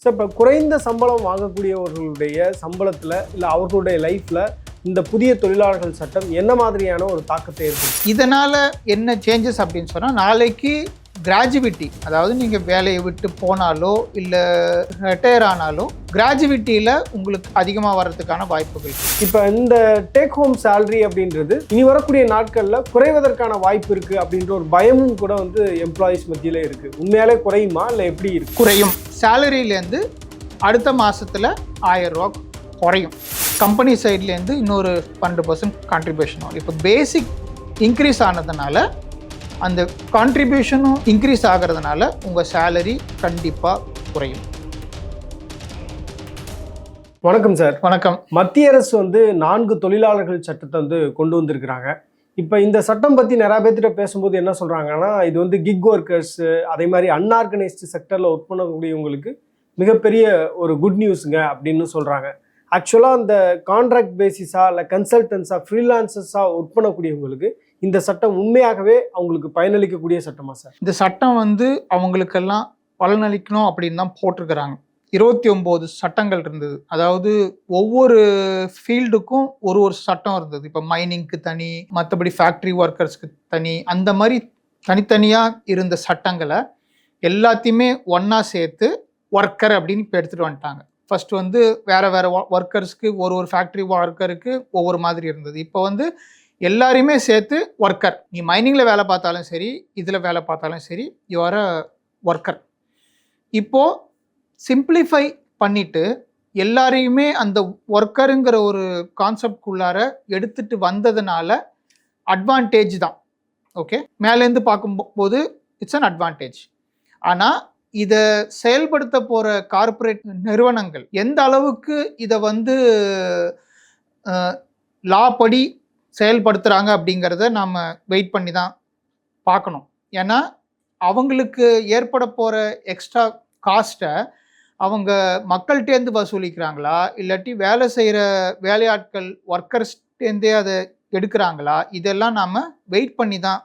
Sir, இப்போ குறைந்த சம்பளம் வாங்கக்கூடியவர்களுடைய சம்பளத்தில் இல்லை அவர்களுடைய லைஃப்பில் இந்த புதிய தொழிலாளர்கள் சட்டம் என்ன மாதிரியான ஒரு தாக்கத்தை ஏற்படுத்தும்? இதனால் என்ன சேஞ்சஸ் அப்படின்னு சொன்னால், நாளைக்கு கிராஜுவிட்டி, அதாவது நீங்கள் வேலையை விட்டு போனாலோ இல்லை ரிட்டையர் ஆனாலோ கிராஜுவிட்டியில் உங்களுக்கு அதிகமாக வர்றதுக்கான வாய்ப்புகள். இப்போ இந்த டேக் ஹோம் சேலரி அப்படின்றது இனி வரக்கூடிய நாட்களில் குறைவதற்கான வாய்ப்பு இருக்குது அப்படின்ற ஒரு பயமும் கூட வந்து எம்ப்ளாயீஸ் மத்தியில் இருக்குது. உண்மையாலே குறையுமா இல்லை எப்படி இருக்கு? குறையும். சேலரியிலேருந்து அடுத்த மாதத்தில் 1000 ரூபா குறையும். கம்பெனி சைட்லேருந்து இன்னொரு 12% கான்ட்ரிபியூஷன் வரும். இப்போ பேசிக் இன்க்ரீஸ் ஆனதுனால அந்த கான்ட்ரிபியூஷனும் இன்க்ரீஸ் ஆகிறதுனால உங்கள் சேலரி கண்டிப்பாக குறையும். வணக்கம் சார். வணக்கம். மத்திய அரசு வந்து 4 தொழிலாளர்கள் சட்டத்தை வந்து கொண்டு வந்திருக்கிறாங்க. இப்போ இந்த சட்டம் பற்றி நிறைய பேர்த்திட்ட பேசும்போது என்ன சொல்கிறாங்கன்னா, இது வந்து கிக் ஒர்க்கர்ஸு, அதே மாதிரி அன்ஆர்கனைஸ்டு செக்டரில் ஒர்க் பண்ணக்கூடியவங்களுக்கு மிகப்பெரிய ஒரு குட் நியூஸுங்க அப்படின்னு சொல்கிறாங்க. ஆக்சுவலாக இந்த கான்ட்ராக்ட் பேசிஸாக இல்லை கன்சல்டன்ஸாக ஃப்ரீலான்சஸாக ஒர்க் பண்ணக்கூடியவங்களுக்கு இந்த சட்டம் உண்மையாகவே அவங்களுக்கு பயனளிக்கக்கூடிய சட்டமா சார்? இந்த சட்டம் வந்து அவங்களுக்கெல்லாம் பலனளிக்கணும் அப்படின்னு தான் போட்டிருக்கிறாங்க. 29 சட்டங்கள் இருந்தது. அதாவது ஒவ்வொரு ஃபீல்டுக்கும் ஒரு சட்டம் இருந்தது. இப்போ மைனிங்க்கு தனி, மற்றபடி ஃபேக்ட்ரி ஒர்க்கர்ஸ்க்கு தனி, அந்த மாதிரி தனித்தனியாக இருந்த சட்டங்களை எல்லாத்தையுமே ஒன்றா சேர்த்து ஒர்க்கர் அப்படின்னு இப்போ எடுத்துகிட்டு வந்துட்டாங்க. ஃபர்ஸ்ட் வந்து வேறு ஒர்க்கர்ஸ்க்கு ஒரு ஃபேக்ட்ரி ஒர்க்கருக்கு ஒவ்வொரு மாதிரி இருந்தது. இப்போ வந்து எல்லாரையுமே சேர்த்து ஒர்க்கர். நீ மைனிங்கில் வேலை பார்த்தாலும் சரி, இதில் வேலை பார்த்தாலும் சரி, யூ ஆர் அ ஒர்க்கர். இப்போது சிம்பிளிஃபை பண்ணிவிட்டு எல்லாரையுமே அந்த ஒர்க்கருங்கிற ஒரு கான்செப்ட்குள்ளார எடுத்துகிட்டு வந்ததுனால அட்வான்டேஜ் தான். ஓகே, மேலேருந்து பார்க்கும்போது இட்ஸ் அன் அட்வான்டேஜ். ஆனால் இதை செயல்படுத்த போகிற கார்ப்பரேட் நிறுவனங்கள் எந்த அளவுக்கு இதை வந்து லா படி செயல்படுத்துகிறாங்க அப்படிங்கிறத நாம் வெயிட் பண்ணி தான் பார்க்கணும். ஏன்னா அவங்களுக்கு ஏற்பட போகிற எக்ஸ்ட்ரா காஸ்ட்டை அவங்க மக்கள்கிட்டேருந்து வசூலிக்கிறாங்களா, இல்லாட்டி வேலை செய்கிற வேலையாட்கள் ஒர்க்கர்ஸ்டேருந்தே அதை எடுக்கிறாங்களா, இதெல்லாம் நாம் வெயிட் பண்ணி தான்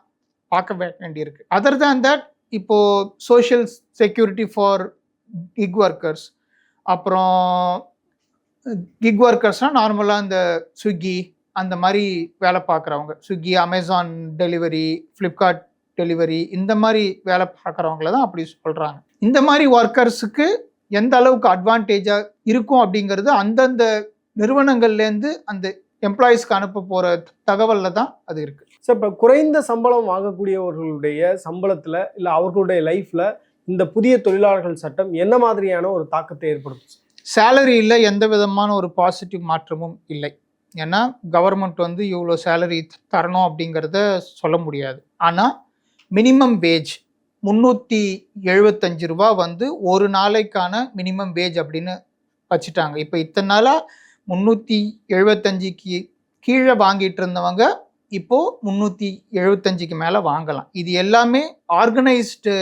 பார்க்க வேண்டியிருக்கு. அதர் தேன் தட், இப்போது social security for kick workers, அப்புறம் கிக் ஒர்க்கர்ஸ்னால் நார்மலாக இந்த ஸ்விக்கி அந்த மாதிரி வேலை பார்க்குறவங்க, Swiggy, Amazon delivery, Flipkart delivery, இந்த மாதிரி வேலை பார்க்குறவங்கள தான் அப்படி சொல்கிறாங்க. இந்த மாதிரி ஒர்க்கர்ஸுக்கு எந்த அளவுக்கு அட்வான்டேஜாக இருக்கும் அப்படிங்கிறது அந்தந்த நிறுவனங்கள்லேருந்து அந்த எம்ப்ளாயீஸ்க்கு அனுப்ப போகிற தகவலில் தான் அது இருக்குது. சார், இப்போ குறைந்த சம்பளம் வாங்கக்கூடியவர்களுடைய சம்பளத்தில் இல்லை அவர்களுடைய லைஃப்பில் இந்த புதிய தொழிலாளர்கள் சட்டம் என்ன மாதிரியான ஒரு தாக்கத்தை ஏற்படுத்தும்? சேலரியில் எந்த விதமான ஒரு பாசிட்டிவ் மாற்றமும் இல்லை. ஏன்னா கவர்மெண்ட் வந்து இவ்வளோ சேலரி தரணும் அப்படிங்கிறத சொல்ல முடியாது. ஆனால் மினிமம் வேஜ் 375 ரூபா வந்து ஒரு நாளைக்கான மினிமம் வேஜ் அப்படின்னு வச்சுட்டாங்க. இப்போ இத்தனை நாளாக 375க்கு கீழே வாங்கிட்டு இருந்தவங்க இப்போது 375க்கு மேலே வாங்கலாம். இது எல்லாமே ஆர்கனைஸ்டு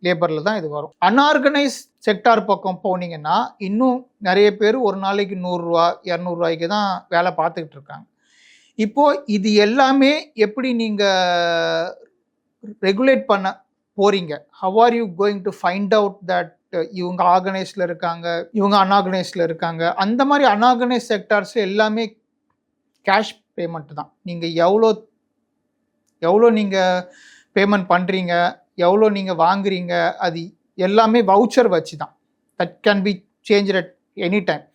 லேபரில் தான் இது வரும். அன்ஆர்கனைஸ்ட் செக்டார் பக்கம் போனீங்கன்னா இன்னும் நிறைய பேர் ஒரு நாளைக்கு 100 ரூபா 200 ரூபாய்க்கு தான் வேலை பார்த்துக்கிட்டு இருக்காங்க. இப்போது இது எல்லாமே எப்படி நீங்கள் ரெகுலேட் பண்ண போகிறீங்க? How are you going to find out that இவங்க ஆர்கனைஸ்டில் இருக்காங்க, இவங்க அன்ஆர்கனைஸ்டில் இருக்காங்க? அந்த மாதிரி அன்ஆர்கனைஸ்ட் செக்டார்ஸ் எல்லாமே கேஷ் பேமெண்ட் தான். நீங்கள் எவ்வளோ நீங்கள் பேமெண்ட் பண்ணுறீங்க, எவ்வளோ நீங்கள் வாங்குறீங்க, அது எல்லாமே வவுச்சர் வச்சு தான். That can be change at any time.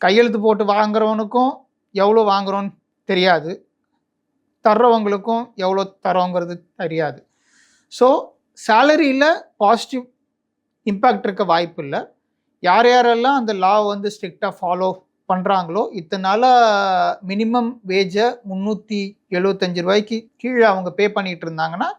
கையெழுத்து போட்டு வாங்குறவனுக்கும் எவ்வளோ வாங்குறோன்னு தெரியாது, தர்றவங்களுக்கும் எவ்வளோ தரோங்கிறது தெரியாது. ஸோ சேலரியில் பாசிட்டிவ் இம்பேக்ட் இருக்க வாய்ப்பு இல்லை. யாரெல்லாம் அந்த லா வந்து ஸ்ட்ரிக்டாக ஃபாலோ பண்ணுறாங்களோ, இத்தனால மினிமம் வேஜை 375 ரூபாய்க்கு கீழே அவங்க பே பண்ணிட்டு இருந்தாங்கன்னா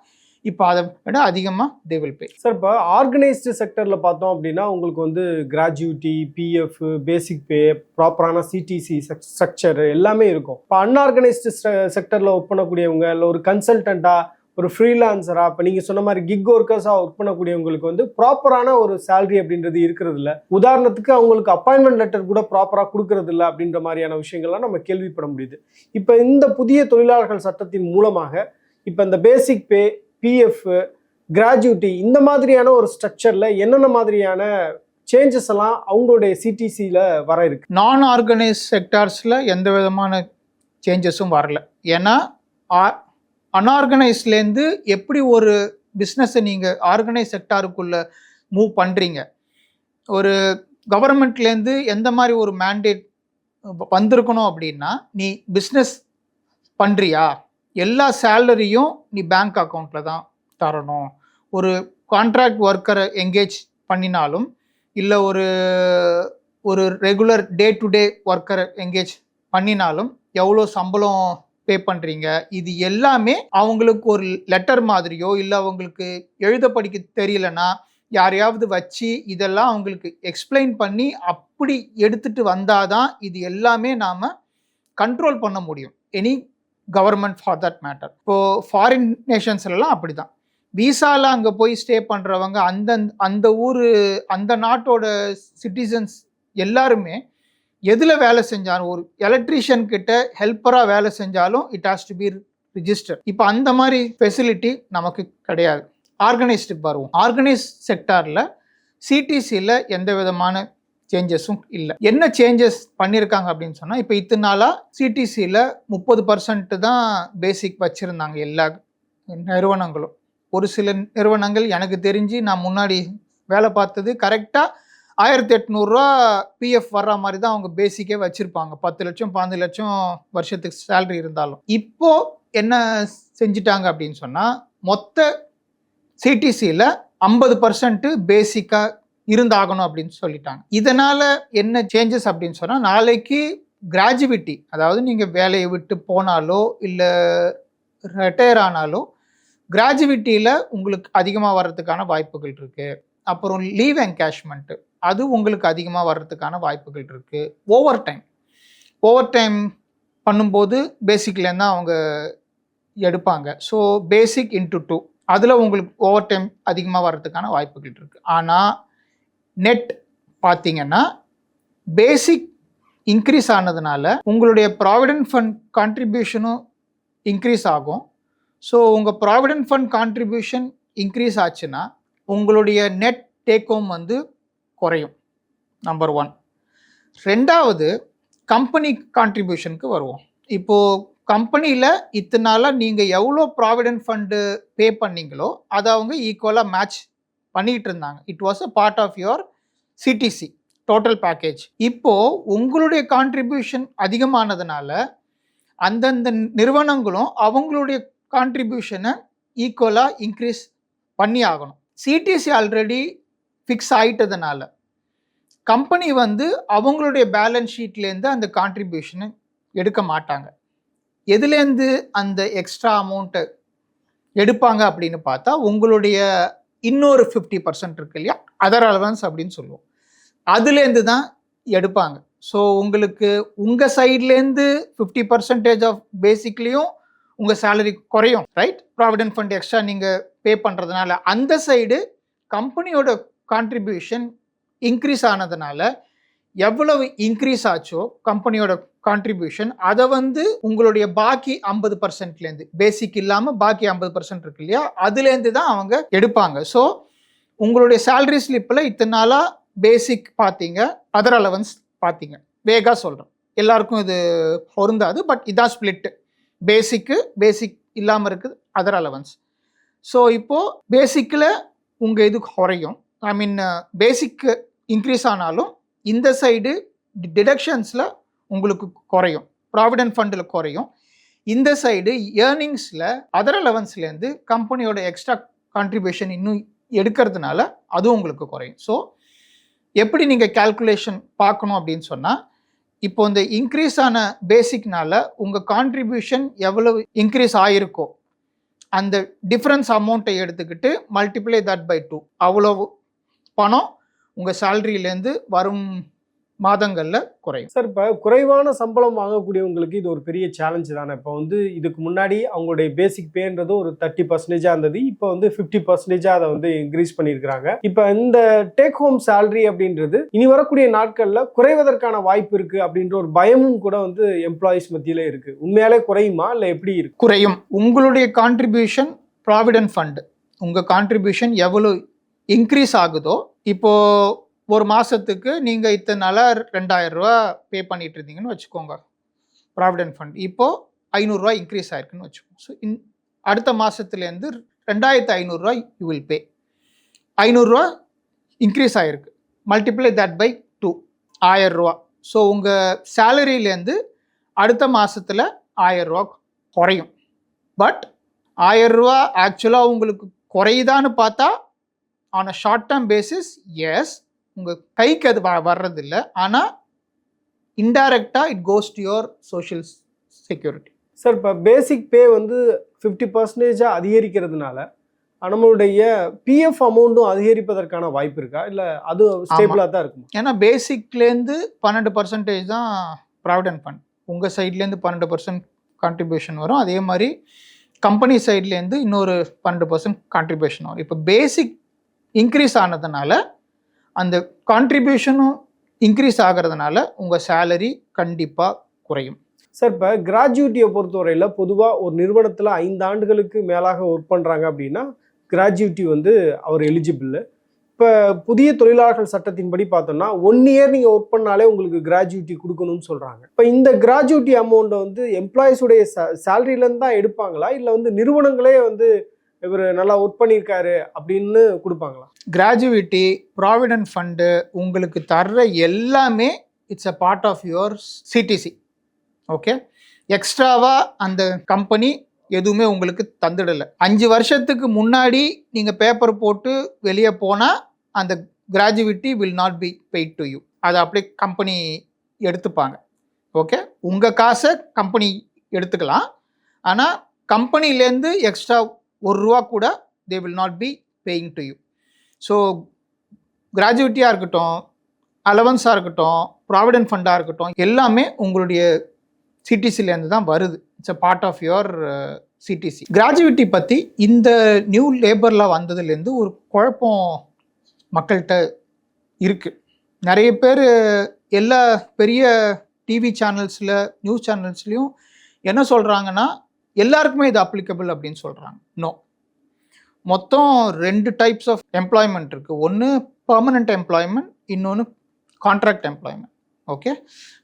இப்போ அதை விட அதிகமாக தே வில் பே. சார், இப்போ ஆர்கனைஸ்டு செக்டரில் பார்த்தோம் அப்படின்னா உங்களுக்கு வந்து கிராஜுவிட்டி, பிஎஃப், பேசிக் பே, ப்ராப்பரான சிடிசி ஸ்ட்ரக்சர் எல்லாமே இருக்கும். இப்போ அன்ஆர்கனைஸ்டு செக்டரில் ஒர்க் பண்ணக்கூடியவங்க இல்லை ஒரு கன்சல்டண்ட்டாக, ஒரு ஃப்ரீலான்சராக, இப்போ நீங்கள் சொன்ன மாதிரி கிக் ஒர்க்கர்ஸாக ஒர்க் பண்ணக்கூடியவங்களுக்கு வந்து ப்ராப்பரான ஒரு சேலரி அப்படின்றது இருக்கிறது இல்லை. உதாரணத்துக்கு அவங்களுக்கு அப்பாயின்மெண்ட் லெட்டர் கூட ப்ராப்பராக கொடுக்கறது இல்லை அப்படின்ற மாதிரியான விஷயங்கள்லாம் நம்ம கேள்விப்பட முடியுது. இப்போ இந்த புதிய தொழிலாளர்கள் சட்டத்தின் மூலமாக இப்போ இந்த பேசிக் பே, பிஎஃப், கிராஜுவிட்டி, இந்த மாதிரியான ஒரு ஸ்ட்ரக்சரில் என்னென்ன மாதிரியான சேஞ்சஸ் எல்லாம் அவங்களுடைய சிடிசியில் வர இருக்கு? நான் ஆர்கனைஸ் செக்டார்ஸில் எந்த விதமான சேஞ்சஸும் வரல. ஏன்னா அன்ஆர்கனைஸ்லேருந்து எப்படி ஒரு பிஸ்னஸை நீங்கள் ஆர்கனைஸ் செக்டாருக்குள்ளே மூவ் பண்ணுறீங்க, ஒரு கவர்மெண்ட்லேருந்து எந்த மாதிரி ஒரு மேண்டேட் வந்திருக்கணும் அப்படின்னா, நீ பிஸ்னஸ் பண்ணுறியா எல்லா சேலரியும் நீ பேங்க் அக்கௌண்ட்டில் தான் தரணும். ஒரு கான்ட்ராக்ட் ஒர்க்கரை என்கேஜ் பண்ணினாலும் இல்லை ஒரு ரெகுலர் டே டு டே ஒர்க்கரை என்கேஜ் பண்ணினாலும் எவ்வளோ சம்பளம் பே பண்ணுறீங்க, இது எல்லாமே அவங்களுக்கு ஒரு லெட்டர் மாதிரியோ இல்லை அவங்களுக்கு எழுத படிக்க தெரியலனா யாரையாவது வச்சு இதெல்லாம் அவங்களுக்கு எக்ஸ்பிளைன் பண்ணி அப்படி எடுத்துகிட்டு வந்தாதான் இது எல்லாமே நாம் கண்ட்ரோல் பண்ண முடியும். Any government for that matter. இப்போது ஃபாரின் நேஷன்ஸ்லாம் அப்படி தான். விசாவில் அங்கே போய் ஸ்டே பண்ணுறவங்க அந்த ஊர் அந்த நாட்டோட சிட்டிசன்ஸ் எல்லாருமே எதில் வேலை செஞ்சாலும், ஒரு எலக்ட்ரீஷியன் கிட்ட ஹெல்ப்பராக வேலை செஞ்சாலும் it has to be register. இப்போ அந்த மாதிரி ஃபெசிலிட்டி நமக்கு கிடையாது. ஆர்கனைஸ்டுக்கு வருவோம். ஆர்கனைஸ் செக்டாரில் சிடிசியில் எந்த விதமான சேஞ்சஸும் இல்லை. என்ன சேஞ்சஸ் பண்ணியிருக்காங்க அப்படின்னு சொன்னால், இப்போ இத்தனை நாளாக சிடிசியில் 30% தான் பேசிக் வச்சுருந்தாங்க எல்லா நிறுவனங்களும். ஒரு சில நிறுவனங்கள் எனக்கு தெரிஞ்சு நான் முன்னாடி வேலை பார்த்தது கரெக்டாக 1800 பிஎஃப் வர்ற மாதிரி தான் அவங்க பேசிக்கே வச்சுருப்பாங்க. 10 லட்சம் 15 லட்சம் வருஷத்துக்கு சேலரி இருந்தாலும். இப்போது என்ன செஞ்சிட்டாங்க அப்படின்னு சொன்னால், மொத்த சிடிசியில் 50% பேசிக்காக இருந்தாகணும் அப்படின்னு சொல்லிட்டாங்க. இதனால் என்ன சேஞ்சஸ் அப்படின்னு சொன்னால், நாளைக்கு கிராஜுவிட்டி, அதாவது நீங்கள் வேலையை விட்டு போனாலோ இல்லை ரிட்டையர் ஆனாலோ கிராஜுவிட்டியில் உங்களுக்கு அதிகமாக வர்றதுக்கான வாய்ப்புகள் இருக்குது. அப்புறம் லீவ் என்கேஷ்மெண்ட்டு அது உங்களுக்கு அதிகமாக வர்றதுக்கான வாய்ப்புகள் இருக்குது. ஓவர் டைம் பண்ணும்போது பேசிக்லேருந்து தான் அவங்க எடுப்பாங்க. ஸோ பேசிக் இன்ட்டு 2 அதில் உங்களுக்கு ஓவர் டைம் அதிகமாக வர்றதுக்கான வாய்ப்புகள் இருக்குது. ஆனால் நெட் பார்த்தீங்கன்னா பேசிக் இன்க்ரீஸ் ஆனதுனால உங்களுடைய ப்ராவிடென்ட் ஃபண்ட் கான்ட்ரிபியூஷனும் இன்க்ரீஸ் ஆகும். ஸோ உங்கள் ப்ராவிடென்ட் ஃபண்ட் கான்ட்ரிபியூஷன் இன்க்ரீஸ் ஆச்சுன்னா உங்களுடைய நெட் டேக் ஹோம் வந்து குறையும். நம்பர் 1. ரெண்டாவது, கம்பெனி கான்ட்ரிபியூஷனுக்கு வருவோம். இப்போது கம்பெனியில் இத்தனை நாளாக நீங்கள் எவ்வளோ ப்ராவிடென்ட் ஃபண்டு பே பண்ணீங்களோ அதை அவங்க ஈக்குவலாக மேட்ச் பண்ணிகிட்டு இருந்தாங்க. It was a part of your CTC total package. இப்போது உங்களுடைய கான்ட்ரிபியூஷன் அதிகமானதுனால அந்தந்த நிறுவனங்களும் அவங்களுடைய கான்ட்ரிபியூஷனை ஈக்குவலாக இன்க்ரீஸ் பண்ணி ஆகணும். சிடிசி ஆல்ரெடி ஃபிக்ஸ் ஆகிட்டதுனால கம்பெனி வந்து அவங்களுடைய பேலன்ஸ் ஷீட்லேருந்து அந்த கான்ட்ரிபியூஷனை எடுக்க மாட்டாங்க. எதுலேருந்து அந்த எக்ஸ்ட்ரா அமௌண்ட்டை எடுப்பாங்க அப்படின்னு பார்த்தா, உங்களுடைய இன்னொரு 50% இருக்கு இல்லையா, அதர் அலவன்ஸ் அப்படின்னு சொல்லுவோம், அதுலேருந்து தான் எடுப்பாங்க. ஸோ உங்களுக்கு உங்கள் சைட்லேருந்து 50% ஆஃப் பேசிக்லேயும் உங்கள் சேலரி குறையும், ரைட்? ப்ராவிடென்ட் ஃபண்ட் எக்ஸ்ட்ரா நீங்கள் பே பண்ணுறதுனால அந்த சைடு கம்பெனியோட கான்ட்ரிபியூஷன் இன்க்ரீஸ் ஆனதுனால எவ்வளவு இன்க்ரீஸ் ஆச்சோ கம்பெனியோட கான்ட்ரிபியூஷன் அதை வந்து உங்களுடைய பாக்கி 50%லேருந்து, பேசிக் இல்லாமல் பாக்கி 50% இருக்கு இல்லையா, அதுலேருந்து தான் அவங்க எடுப்பாங்க. ஸோ உங்களுடைய சேலரி ஸ்லிப்பில் இத்தனை நாளாக பேசிக் பார்த்தீங்க, அதர் அலவன்ஸ் பார்த்தீங்க. வேகா சொல்கிறேன், எல்லாருக்கும் இது பொருந்தாது, பட் இதான் ஸ்பிளிட்டு. பேசிக் இல்லாமல் இருக்குது அதர் அலவன்ஸ். ஸோ இப்போது பேசிக்கில் உங்கள் இது குறையும். ஐ மீன் பேசிக் இன்க்ரீஸ் ஆனாலும் இந்த சைடு டிடக்ஷன்ஸில் உங்களுக்கு குறையும், ப்ராவிடென்ட் ஃபண்டில் குறையும். இந்த சைடு ஏர்னிங்ஸில் அதர் அலவன்ஸ்லேருந்து கம்பெனியோட எக்ஸ்ட்ரா கான்ட்ரிபியூஷன் இன்னும் எடுக்கிறதுனால அதுவும் உங்களுக்கு குறையும். ஸோ எப்படி நீங்கள் கால்குலேஷன் பார்க்கணும் அப்படின்னு சொன்னால், இப்போ இந்த இன்க்ரீஸ் ஆன பேசிக்னால உங்கள் கான்ட்ரிபியூஷன் எவ்வளவு இன்க்ரீஸ் ஆகிருக்கோ அந்த டிஃப்ரென்ஸ் அமௌண்ட்டை எடுத்துக்கிட்டு மல்டிப்ளை தட் பை 2, அவ்வளவு பணம் உங்கள் சேலரியிலேருந்து வரும் மாதங்களில் குறையும். சார், இப்போ குறைவான சம்பளம் வாங்கக்கூடியவங்களுக்கு இது ஒரு பெரிய சேலஞ்சு தானே. இப்போ வந்து இதுக்கு முன்னாடி அவங்களுடைய பேசிக் பேன்றது ஒரு 30% இருந்தது, இப்போ வந்து 50% அதை வந்து இன்க்ரீஸ் பண்ணியிருக்கிறாங்க. இப்போ இந்த டேக் ஹோம் சேலரி அப்படின்றது இனி வரக்கூடிய நாட்களில் குறைவதற்கான வாய்ப்பு இருக்குது அப்படின்ற ஒரு பயமும் கூட வந்து எம்ப்ளாயீஸ் மத்தியில் இருக்குது. உண்மையாலே குறையுமா இல்லை எப்படி இருக்கு? குறையும். உங்களுடைய கான்ட்ரிபியூஷன் ப்ராவிடென்ட் ஃபண்டு, உங்கள் கான்ட்ரிபியூஷன் எவ்வளோ இன்க்ரீஸ் ஆகுதோ, இப்போது ஒரு மாதத்துக்கு நீங்கள் இத்தனை நாளாக 2000 ரூபா பே பண்ணிட்டு இருந்தீங்கன்னு வச்சுக்கோங்க ப்ராவிடென்ட் ஃபண்ட். இப்போது 500 ரூபா இன்க்ரீஸ் ஆயிருக்குன்னு வச்சுக்கோங்க. ஸோ அடுத்த மாதத்துலேருந்து 2500 ரூபா யூ வில் பே. 500 ரூபா இன்க்ரீஸ் ஆகிருக்கு, மல்டிப்ளை தட் பை 2, 1000 ரூபா. ஸோ உங்கள் சேலரியிலேருந்து அடுத்த மாதத்தில் 1000 ரூபா குறையும். பட் 1000 ரூபா ஆக்சுவலாக உங்களுக்கு குறையுதான்னு பார்த்தா on a short term basis yes, உங்கள் கைக்கு அது வர்றதில்லை. ஆனால் இன்டைரக்டாக it goes to your social security. Sir, இப்போ பேசிக் பே வந்து 50% அதிகரிக்கிறதுனால நம்மளுடைய பிஎஃப் அமௌண்ட்டும் அதிகரிப்பதற்கான வாய்ப்பு இருக்கா, இல்லை அது ஸ்டேபிளாக தான் இருக்கும்? ஏன்னா பேசிக்லேருந்து 12% தான் ப்ராவிடென்ட் ஃபண்ட். உங்கள் சைட்லேருந்து 12% கான்ட்ரிபியூஷன் வரும். அதே மாதிரி கம்பெனி சைட்லேருந்து இன்னொரு 12% கான்ட்ரிபியூஷன் வரும். இப்போ பேசிக் இன்க்ரீஸ் ஆனதுனால அந்த கான்ட்ரிபியூஷனும் இன்க்ரீஸ் ஆகிறதுனால உங்கள் சேலரி கண்டிப்பாக குறையும். சார், இப்போ கிராஜுவிட்டியை பொறுத்தவரையில் பொதுவாக ஒரு நிறுவனத்தில் 5 ஆண்டுகளுக்கு மேலாக ஒர்க் பண்ணுறாங்க அப்படின்னா கிராஜுவிட்டி வந்து அவர் எலிஜிபிள். இப்போ புதிய தொழிலாளர்கள் சட்டத்தின்படி பார்த்தோம்னா 1 இயர் நீங்கள் ஒர்க் பண்ணாலே உங்களுக்கு கிராஜுவிட்டி கொடுக்கணும்னு சொல்கிறாங்க. இப்போ இந்த கிராஜுவிட்டி அமௌண்ட்டை வந்து எம்ப்ளாயிஸுடைய சேலரியிலேருந்து தான் எடுப்பாங்களா, இல்லை வந்து நிறுவனங்களே வந்து இவர் நல்லா ஒர்க் பண்ணியிருக்காரு அப்படின்னு கொடுப்பாங்களா? கிராஜுவிட்டி, ப்ராவிடென்ட் ஃபண்டு உங்களுக்கு தர்ற எல்லாமே it's a part of your CTC. Okay, எக்ஸ்ட்ராவாக அந்த கம்பெனி எதுவுமே உங்களுக்கு தந்துடலை. 5 வருஷத்துக்கு முன்னாடி நீங்கள் பேப்பர் போட்டு வெளியே போனால் அந்த gratuity will not be paid to you. அதை அப்படியே கம்பெனி எடுத்துப்பாங்க. ஓகே, உங்கள் காசை கம்பெனி எடுத்துக்கலாம். ஆனால் கம்பெனிலேருந்து எக்ஸ்ட்ரா 1 ரூபா கூட they will not be paying to you. So கிராஜுவிட்டியாக இருக்கட்டும், அலவன்ஸாக இருக்கட்டும், ப்ராவிடென்ட் ஃபண்டாக இருக்கட்டும், எல்லாமே உங்களுடைய சிடிசிலேருந்து தான் வருது. It's a part of your CTC. Gratuity பற்றி இந்த நியூ லேபரில் வந்ததுலேருந்து ஒரு குழப்பம் மக்கள்கிட்ட இருக்குது. நிறைய பேர் எல்லா பெரிய டிவி சேனல்ஸில், நியூஸ் சேனல்ஸ்லேயும் என்ன சொல்கிறாங்கன்னா எல்லாருக்குமே இது அப்ளிகபிள் அப்படின்னு சொல்கிறாங்க. நோ, மொத்தம் 2 டைப்ஸ் ஆஃப் எம்ப்ளாய்மெண்ட் இருக்குது. ஒன்று பெர்மனண்ட் எம்ப்ளாய்மெண்ட், இன்னொன்று கான்ட்ராக்ட் எம்ப்ளாய்மெண்ட். ஓகே,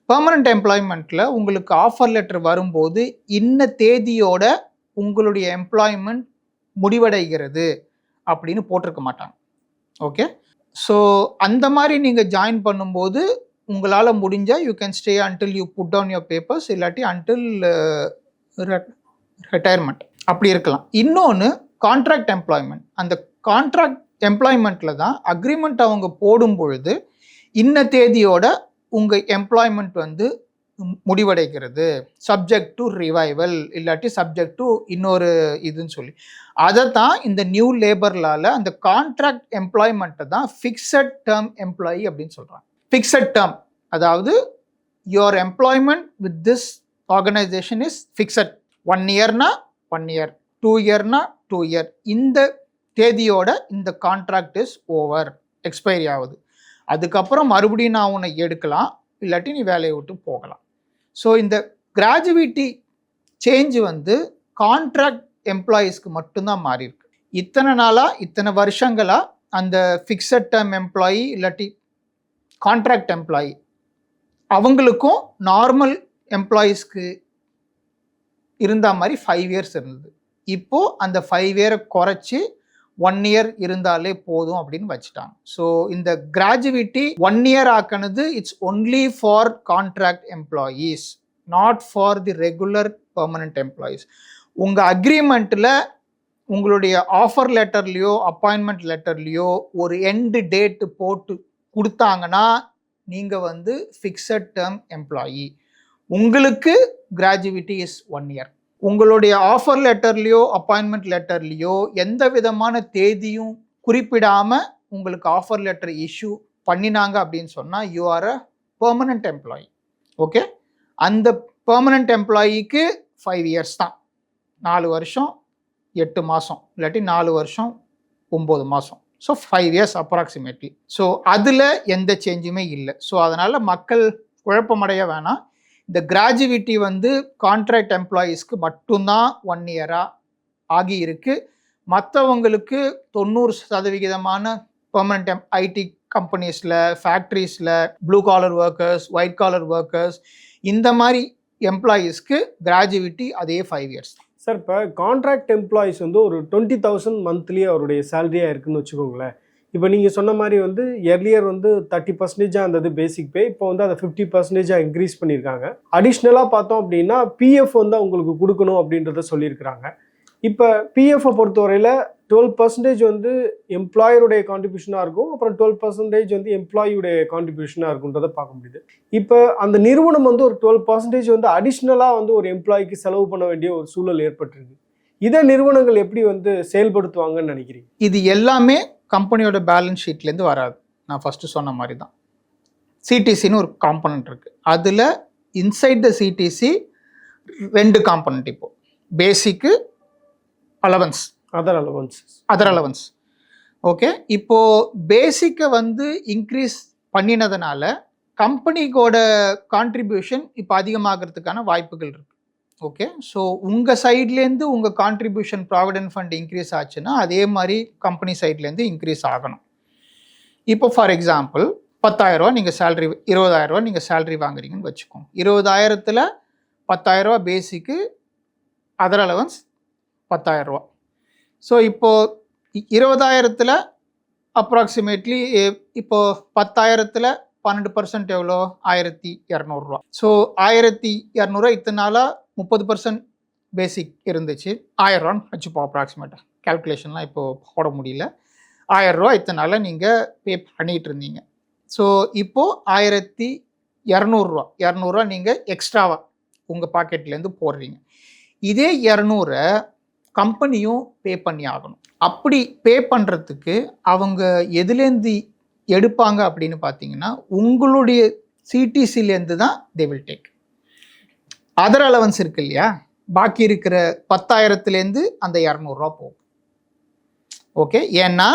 பெர்மனண்ட் எம்ப்ளாய்மெண்ட்டில் உங்களுக்கு ஆஃபர் லெட்டர் வரும்போது இன்ன தேதியோட உங்களுடைய எம்ப்ளாய்மெண்ட் முடிவடைகிறது அப்படின்னு போட்டிருக்க மாட்டாங்க. ஓகே, ஸோ அந்த மாதிரி நீங்கள் ஜாயின் பண்ணும்போது உங்களால் முடிஞ்சால் you can stay until you put down your papers, இல்லாட்டி அன்டில் ரிட்டையர்மெண்ட், அப்படி இருக்கலாம். இன்னொன்று கான்ட்ராக்ட் எம்ப்ளாய்மெண்ட். அந்த கான்ட்ராக்ட் எம்ப்ளாய்மெண்ட்டில் தான் அக்ரிமெண்ட் அவங்க போடும் பொழுது இன்ன தேதியோட உங்கள் எம்ப்ளாய்மெண்ட் வந்து முடிவடைகிறது, சப்ஜெக்ட் டு ரிவைவல், இல்லாட்டி சப்ஜெக்ட் டு இன்னொரு இதுன்னு சொல்லி அதை தான் இந்த நியூ லேபர்லால் அந்த கான்ட்ராக்ட் எம்ப்ளாய்மெண்ட்டை தான் ஃபிக்ஸட் டேர்ம் எம்ப்ளாயி அப்படின்னு சொல்கிறாங்க. ஃபிக்ஸட் டேர்ம் அதாவது your employment with this organisation is fixed. 1 இயர்னா 1 year, 2 இயர்னா 2 year, இந்த தேதியோட இந்த கான்ட்ராக்ட் இஸ் ஓவர், எக்ஸ்பைரி ஆகுது. அதுக்கப்புறம் மறுபடியும் நான் உன்னை எடுக்கலாம், இல்லாட்டி நீ வேலையை விட்டு போகலாம். ஸோ இந்த கிராஜுவிட்டி சேஞ்ச் வந்து கான்ட்ராக்ட் எம்ப்ளாயீஸ்க்கு மட்டும்தான் மாறி இருக்கு. இத்தனை நாளாக, இத்தனை வருஷங்களாக அந்த ஃபிக்ஸட் டேர்ம் எம்ப்ளாயி இல்லாட்டி கான்ட்ராக்ட் எம்ப்ளாயி அவங்களுக்கும் நார்மல் எம்ப்ளாயீஸ்க்கு இருந்த மாதிரி 5 இயர்ஸ் இருந்தது. இப்போது அந்த 5 இயரை குறைச்சி 1 இயர் இருந்தாலே போதும் அப்படின்னு வச்சுட்டாங்க. ஸோ இந்த கிராஜுவிட்டி 1 இயர் ஆக்கினது it's only for contract employees, not for the regular permanent employees. உங்கள் அக்ரிமெண்ட்டில் உங்களுடைய ஆஃபர் லெட்டர்லேயோ அப்பாயின்மெண்ட் லெட்டர்லேயோ ஒரு எண்டு டேட்டு போட்டு கொடுத்தாங்கன்னா நீங்கள் வந்து ஃபிக்ஸட் டேர்ம் எம்ப்ளாயி, உங்களுக்கு கிராஜுவிட்டி இஸ் 1 இயர். உங்களுடைய ஆஃபர் லெட்டர்லேயோ அப்பாயின்மெண்ட் லெட்டர்லேயோ எந்த விதமான தேதியும் குறிப்பிடாமல் உங்களுக்கு ஆஃபர் லெட்டர் இஷ்யூ பண்ணினாங்க அப்படின்னு சொன்னால் you are a permanent employee. Okay, அந்த பெர்மனண்ட் எம்ப்ளாயிக்கு 5 இயர்ஸ் தான், 4 வருஷம் 8 மாதம், இல்லாட்டி 4 வருஷம் 9 மாதம். So 5 years approximately. ஸோ அதில் எந்த சேஞ்சுமே இல்லை. ஸோ அதனால் மக்கள் குழப்பமடைய வேணாம். இந்த கிராஜுவிட்டி வந்து கான்ட்ராக்ட் எம்ப்ளாயீஸ்க்கு மட்டும்தான் 1 இயராக ஆகி இருக்கு. மற்றவங்களுக்கு 90% பெர்மனண்ட் ஐடி கம்பெனிஸில், ஃபேக்ட்ரிஸில், blue collar workers, white collar workers, இந்த மாதிரி எம்ப்ளாயீஸ்க்கு கிராஜுவிட்டி அதே 5 இயர்ஸ். சார் இப்போ கான்ட்ராக்ட் எம்ப்ளாயிஸ் வந்து ஒரு 20,000 மந்த்லி அவருடைய சேலரியாக இருக்குன்னு வச்சுக்கோங்களேன். இப்போ நீங்கள் சொன்ன மாதிரி வந்து எர்லியர் வந்து 30% இருந்தது பேசிக் பே, இப்போ வந்து அதை 50% இன்க்ரீஸ் பண்ணியிருக்காங்க. அடிஷ்னலாக பார்த்தோம் அப்படின்னா பிஎஃப் வந்து அவங்களுக்கு கொடுக்கணும் அப்படின்றத சொல்லியிருக்கிறாங்க. இப்போ பிஎஃப்பை பொறுத்தவரையில் 12% வந்து எம்ப்ளாயருடைய கான்ட்ரிபியூஷனாக இருக்கும், அப்புறம் 12% வந்து எம்ப்ளாயியுடைய கான்ட்ரிபியூஷனாக இருக்குன்றதை பார்க்க முடியுது. இப்போ அந்த நிறுவனம் வந்து ஒரு 12% வந்து அடிஷ்னலாக வந்து ஒரு எம்ப்ளாய்க்கு செலவு பண்ண வேண்டிய ஒரு சூழல் ஏற்பட்டிருக்கு. இதை நிறுவனங்கள் எப்படி வந்து செயல்படுத்துவாங்கன்னு நினைக்கிறீங்க? இது எல்லாமே கம்பெனியோட பேலன்ஸ் ஷீட்லேருந்து வராது. நான் ஃபஸ்ட்டு சொன்ன மாதிரி தான் சிடிசின்னு ஒரு காம்பனண்ட் இருக்குது. அதில் இன்சைட் த சிடிசி 2 காம்பனண்ட். இப்போது basic, allowance, other allowance. Okay, இப்போது பேசிக்கை வந்து இன்க்ரீஸ் பண்ணினதுனால கம்பெனிக்கோட கான்ட்ரிபியூஷன் இப்போ அதிகமாகிறதுக்கான வாய்ப்புகள் இருக்குது. ஓகே, ஸோ உங்கள் சைட்லேருந்து உங்கள் கான்ட்ரிபியூஷன் ப்ராவிடென்ட் ஃபண்ட் இன்க்ரீஸ் ஆச்சுன்னா அதே மாதிரி கம்பெனி சைட்லேருந்து இன்க்ரீஸ் ஆகணும். இப்போ ஃபார் எக்ஸாம்பிள் 10,000 நீங்கள் சேலரி, 20,000 நீங்கள் சேலரி வாங்குறீங்கன்னு வச்சுக்கோங்க. 20,000ல் 10,000 பேசிக்கு, அதர் அலவன்ஸ் 10,000. ஸோ இப்போது 20,000ல் அப்ராக்சிமேட்லி இப்போது 10,000ல் 12% எவ்வளோ? 1,200. ஸோ 1,200 இத்தனை நாளாக 30% பேசிக் இருந்துச்சு. 1,000 வச்சுப்போம் அப்ராக்சிமேட்டாக. கேல்குலேஷன்லாம் இப்போது போட முடியல. 1,000 இத்தனை நாளாக நீங்கள் பே பண்ணிகிட்டு இருந்தீங்க. ஸோ இப்போது 1,200 நீங்கள் எக்ஸ்ட்ராவாக உங்கள் பாக்கெட்லேருந்து போடுறீங்க. இதே 200 கம்பெனியும் பே பண்ணி ஆகணும். அப்படி பே பண்ணுறதுக்கு அவங்க எதுலேருந்து எடுப்பாங்க அப்படின்னு பார்த்தீங்கன்னா உங்களுடைய சிடிசிலேருந்து தான் they will take. Other allowance இருக்கு இல்லையா, பாக்கி இருக்கிற 10,000லேருந்து அந்த 200 போகும். ஓகே, ஏன்னா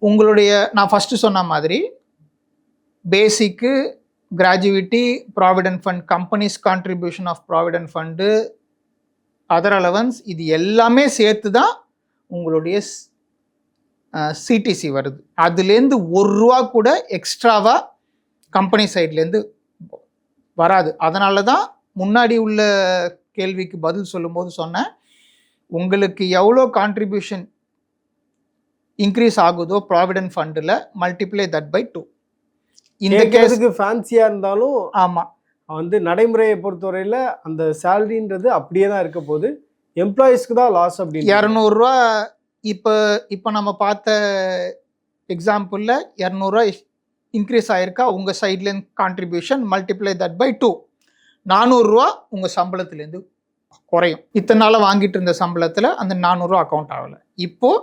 உங்களுடைய நான் ஃபஸ்ட்டு சொன்ன மாதிரி basic, gratuity, provident fund, companies contribution of provident fund, other allowance, இது எல்லாமே சேர்த்து தான் உங்களுடைய சிடிசி வருது. அதுலேருந்து ₹1 கூட எக்ஸ்ட்ராவாக கம்பெனி சைட்லேருந்து வராது. அதனால தான் முன்னாடி உள்ள கேள்விக்கு பதில் சொல்லும்போது சொன்னேன், உங்களுக்கு எவ்வளோ கான்ட்ரிபியூஷன் இன்க்ரீஸ் ஆகுதோ ப்ராவிடென்ட் ஃபண்டில் மல்டிப்ளை தட் பை 2. இந்த கேஸுக்கு ஃபேன்சியாக இருந்தாலும் ஆமாம், வந்து நடைமுறையை பொறுத்தவரையில் அந்த சேலரின்றது அப்படியே தான் இருக்க போகுது, எம்ப்ளாயீஸ்க்கு தான் லாஸ். அப்படி ₹200 இப்போ நம்ம பார்த்த எக்ஸாம்பிளில் ₹200 இன்க்ரீஸ் ஆகிருக்கா உங்கள் சைட்லேருந்து கான்ட்ரிபியூஷன், மல்டிப்ளை தட் பை 2. ₹400 உங்கள் சம்பளத்துலேருந்து குறையும். இத்தனை நாளாக வாங்கிட்டு இருந்த சம்பளத்தில் அந்த ₹400 அக்கௌண்ட் ஆகலை. இப்போது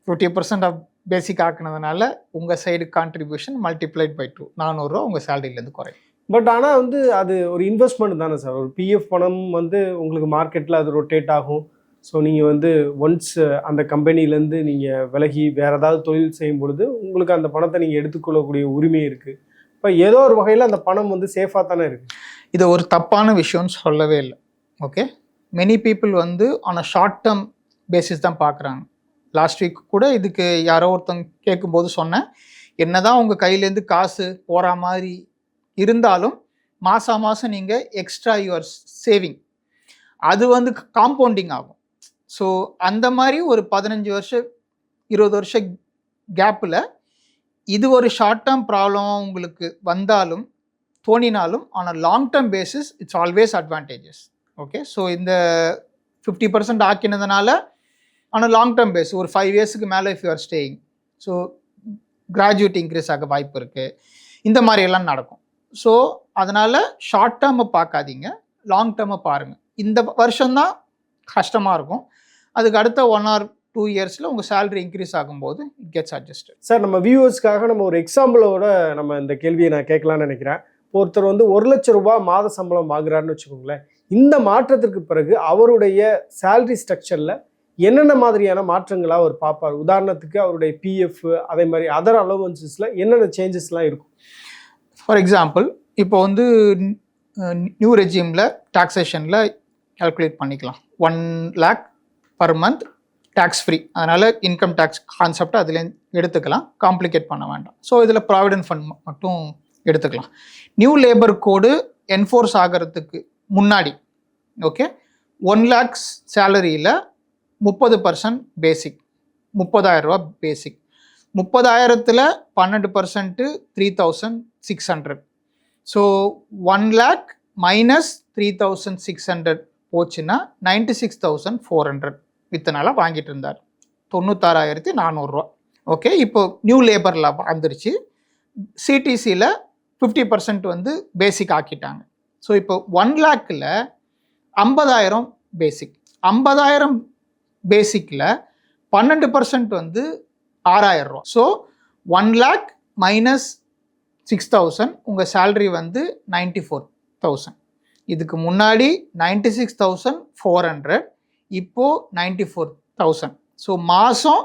50% ஆஃப் பேசிக் ஆக்குனதுனால உங்கள் சைடு கான்ட்ரிபியூஷன் மல்டிப்ளைட் பை 2, ₹400 உங்கள் சேலரியிலேருந்து குறையும். பட் ஆனால் வந்து அது ஒரு இன்வெஸ்ட்மெண்ட் தானே சார். ஒரு பிஎஃப் பணம் வந்து உங்களுக்கு மார்க்கெட்டில் அது ரொட்டேட் ஆகும். ஸோ நீங்கள் வந்து ஒன்ஸ் அந்த கம்பெனிலேருந்து நீங்கள் விலகி வேறு ஏதாவது தொழில் செய்யும் பொழுது உங்களுக்கு அந்த பணத்தை நீங்கள் எடுத்துக்கொள்ளக்கூடிய உரிமை இருக்குது. இப்போ ஏதோ ஒரு வகையில் அந்த பணம் வந்து சேஃபாக தானே இருக்குது. இது ஒரு தப்பான விஷயம்னு சொல்லவே இல்லை. ஓகே, மெனி பீப்புள் வந்து on a short term basis தான் பார்க்குறாங்க. லாஸ்ட் வீக் கூட இதுக்கு யாரோ ஒருத்தங்க கேட்கும்போது சொன்னேன், என்னதான் உங்கள் கையிலேருந்து காசு போகிற மாதிரி இருந்தாலும் மாதம் நீங்கள் எக்ஸ்ட்ரா யுவர் சேவிங் அது வந்து காம்பவுண்டிங் ஆகும். ஸோ அந்த மாதிரி ஒரு 15 வருஷம் 20 வருஷம் கேப்பில் இது ஒரு ஷார்ட் டேர்ம் ப்ராப்ளமாக உங்களுக்கு வந்தாலும் தோணினாலும் on a long term basis it's always advantages. Okay, so இந்த 50% ஆக்கினதுனால on a long term base ஒரு 5 இயர்ஸுக்கு மேலே if you are staying, so graduate increase ஆக வாய்ப்பு இருக்குது. இந்த மாதிரி எல்லாம் நடக்கும். ஸோ அதனால் ஷார்ட் டேர்மை பார்க்காதீங்க, லாங் டேர்மை பாருங்கள். இந்த வருஷம்தான் கஷ்டமாக இருக்கும், அதுக்கு அடுத்த 1 or 2 இயர்ஸில் உங்கள் சேலரி இன்க்ரீஸ் ஆகும்போது இட் கெட்ஸ் அட்ஜஸ்டட். சார், நம்ம வியூவர்ஸ்க்காக நம்ம ஒரு எக்ஸாம்பிளோட நம்ம இந்த கேள்வியை நான் கேட்கலான்னு நினைக்கிறேன். ஒருத்தர் வந்து ₹1,00,000 மாத சம்பளம் வாங்குறாருன்னு வச்சுக்கோங்களேன். இந்த மாற்றத்திற்கு பிறகு அவருடைய சேலரி ஸ்ட்ரக்சரில் என்னென்ன மாதிரியான மாற்றங்களாக அவர் பார்ப்பார்? உதாரணத்துக்கு அவருடைய பிஎஃப், அதே மாதிரி அதர் அலவன்சஸில் என்னென்ன சேஞ்சஸ்லாம் இருக்கும்? ஃபார் எக்ஸாம்பிள், இப்போ வந்து நியூ ரெஜிமில் டாக்ஸேஷனில் கால்குலேட் பண்ணிக்கலாம். 1 lakh per month tax free, அதனால் இன்கம் டேக்ஸ் கான்செப்ட் அதில் எடுத்துக்கலாம், காம்ப்ளிகேட் பண்ண வேண்டாம். ஸோ இதில் ப்ராவிடென்ட் ஃபண்ட் மட்டும் எடுத்துக்கலாம். நியூ லேபர் கோடு என்ஃபோர்ஸ் ஆகிறதுக்கு முன்னாடி ஓகே 1 lakh சேலரியில் 30% பேசிக், 30,000 ரூபா பேசிக், 30,000ல் 12% 3,600. ஸோ 1 lakh மைனஸ் 3,600 போச்சுன்னா 96,400 வித்தனால வாங்கிட்டு இருந்தார், 96,400 ரூபா. ஓகே, இப்போ நியூ லேபரில் வந்துருச்சு. சிடிசியில் 50% வந்து பேசிக் ஆக்கிட்டாங்க. ஸோ இப்போ 1 lakhல் 50,000 பேசிக், 50,000 பேசிக்கில் 12% வந்து 6,000 ரூபா. ஸோ 1 lakh மைனஸ் 6,000 உங்கள் சேலரி வந்து 94,000. இதுக்கு முன்னாடி 96,400, இப்போது 94,000. ஸோ மாதம்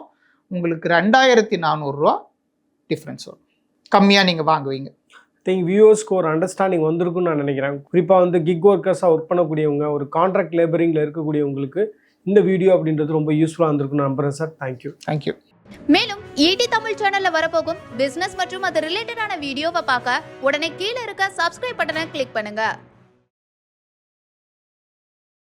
உங்களுக்கு 2,400 ரூபா டிஃப்ரென்ஸ் வரும், கம்மியாக நீங்கள் வாங்குவீங்க. திங்க் வியூவர்ஸ்க்கு ஒரு அண்டர்ஸ்டாண்டிங் வந்திருக்குன்னு நான் நினைக்கிறேன். குறிப்பாக வந்து கிக் ஒர்க்கர்ஸாக ஒர்க் பண்ணக்கூடியவங்க, ஒரு கான்ட்ராக்ட் லேபரிங்கில் இருக்கக்கூடியவங்களுக்கு இந்த வீடியோ அப்படின்றது ரொம்ப யூஸ்ஃபுல்லாக இருந்திருக்குன்னு நம்புறேன் சார். தேங்க்யூ. மேலும் ஈடி தமிழ் சேனல்ல வரப்போகும் பிசினஸ் மற்றும் அது ரிலேட்டடான வீடியோவை பார்க்க உடனே கீழே இருக்க சப்ஸ்கிரைப் பட்டனை கிளிக் பண்ணுங்க.